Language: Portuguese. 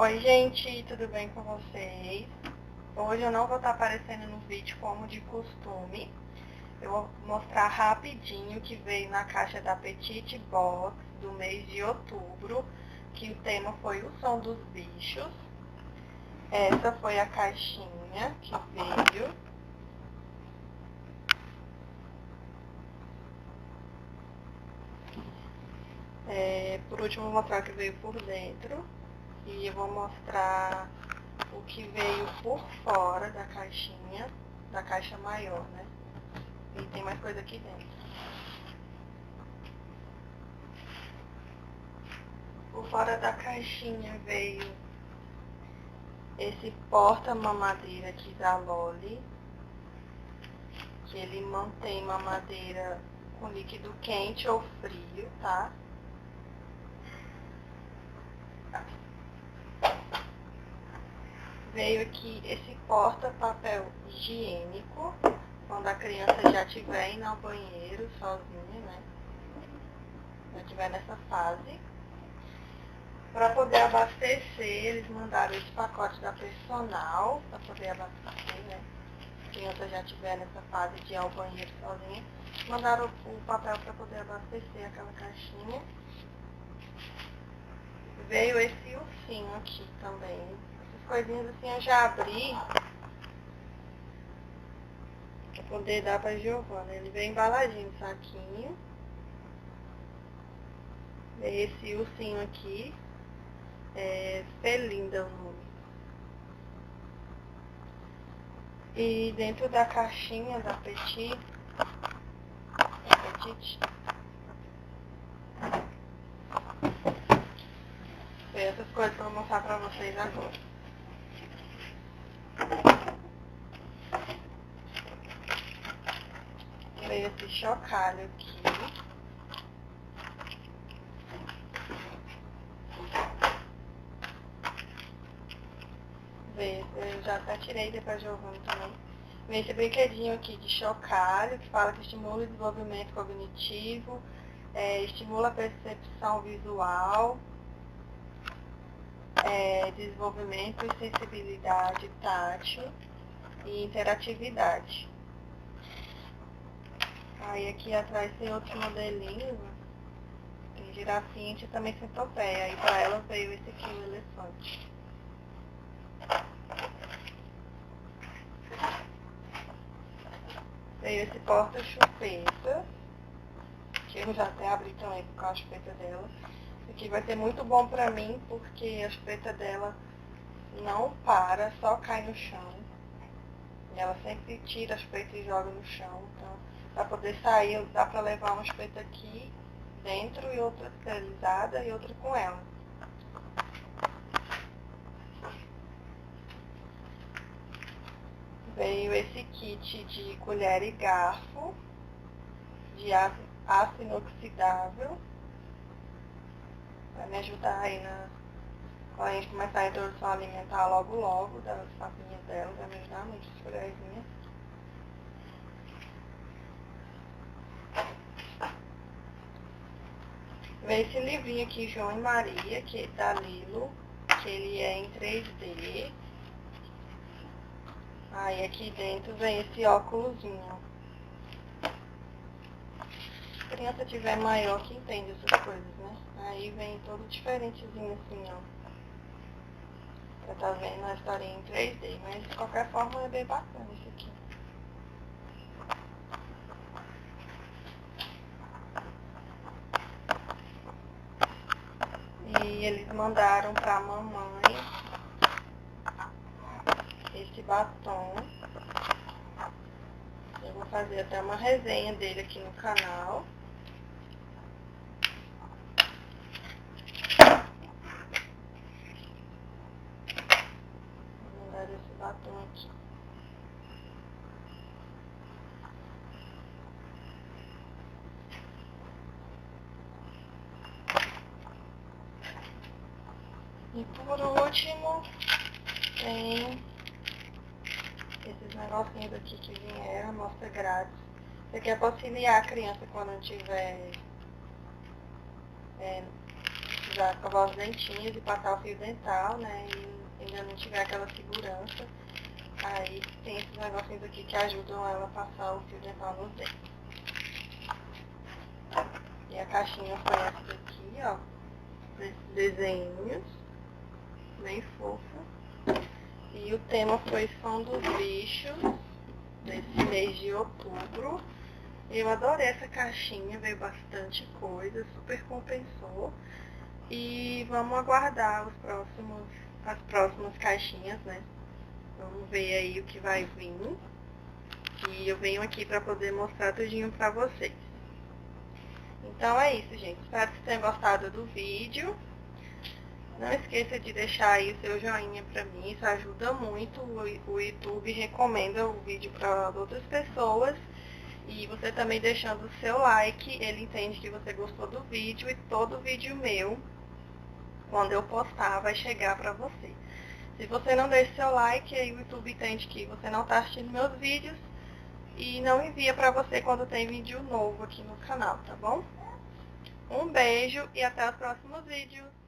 Oi gente, tudo bem com vocês? Hoje eu não vou estar aparecendo no vídeo como de costume. Eu vou mostrar rapidinho o que veio na caixa da Petite Box do mês de outubro, que o tema foi o som dos bichos. Essa foi a caixinha que veio. Por último, eu vou mostrar o que veio por dentro. E eu vou mostrar o que veio por fora da caixinha, da caixa maior, né? E tem mais coisa aqui dentro. Por fora da caixinha veio esse porta-mamadeira aqui da Loli, que ele mantém mamadeira com líquido quente ou frio, tá? Veio aqui esse porta-papel higiênico, quando a criança já estiver indo ao banheiro sozinha, né? Já estiver nessa fase. Para poder abastecer, eles mandaram esse pacote da Personal, para poder abastecer, né? Se a criança já estiver nessa fase de ir ao banheiro sozinha. Mandaram o papel para poder abastecer aquela caixinha. Veio esse ursinho aqui também. Essas coisinhas assim eu já abri para poder dar para Giovana. Ele veio embaladinho no saquinho. Veio esse ursinho aqui. Felinda o nome. E dentro da caixinha da Petite, veio essas coisas que eu vou mostrar pra vocês agora. Veio esse chocalho aqui. Veio, eu já até tirei depois de Giovana também. Veio esse brinquedinho aqui de chocalho, que fala que estimula o desenvolvimento cognitivo, estimula a percepção visual, desenvolvimento e sensibilidade tátil e interatividade. Aí aqui atrás tem outros modelinhos, tem girafinha e também centopeia. Aí pra ela veio esse aqui, o elefante. Veio esse porta-chupeta, que eu já até abri também com a chupeta dela. Isso aqui vai ser muito bom pra mim, porque a chupeta dela não para, só cai no chão. E ela sempre tira a chupeta e joga no chão. Então, pra poder sair, dá pra levar uma chupeta aqui dentro e outra esterilizada e outra com ela. Veio esse kit de colher e garfo, de aço inoxidável, vai me ajudar aí quando a gente começar a introdução alimentar logo das papinhas dela, vai me ajudar muito as colherzinhas. Veio esse livrinho aqui, João e Maria, que é da Lilo, que ele é em 3D. Aí aqui dentro vem esse óculosinho. Se a criança tiver maior que entende essas coisas, né? Aí vem todo diferentezinho assim, ó. Você tá vendo a historinha em 3D, mas de qualquer forma é bem bacana isso aqui. E eles mandaram pra mamãe esse batom. Eu vou fazer até uma resenha dele aqui no canal. Vou mandar esse batom aqui. E por último, tem esses negocinhos aqui que vieram, amostra grátis. Isso aqui é para auxiliar a criança quando tiver precisar escovar os dentinhos e passar o fio dental, né? E ainda não tiver aquela segurança. Aí tem esses negocinhos aqui que ajudam ela a passar o fio dental nos dentes. E a caixinha foi essa daqui, ó. Esses desenhos. Bem fofo. E o tema foi Som dos Bichos, desse mês de outubro. Eu adorei essa caixinha, veio bastante coisa, super compensou. E vamos aguardar as próximas caixinhas, né? Vamos ver aí o que vai vir. E eu venho aqui para poder mostrar tudinho pra vocês. Então é isso, gente. Espero que vocês tenham gostado do vídeo. Não esqueça de deixar aí o seu joinha pra mim, isso ajuda muito. O YouTube recomenda o vídeo para outras pessoas. E você também deixando o seu like, ele entende que você gostou do vídeo e todo vídeo meu, quando eu postar, vai chegar pra você. Se você não deixa seu like, aí o YouTube entende que você não está assistindo meus vídeos e não envia pra você quando tem vídeo novo aqui no canal, tá bom? Um beijo e até os próximos vídeos.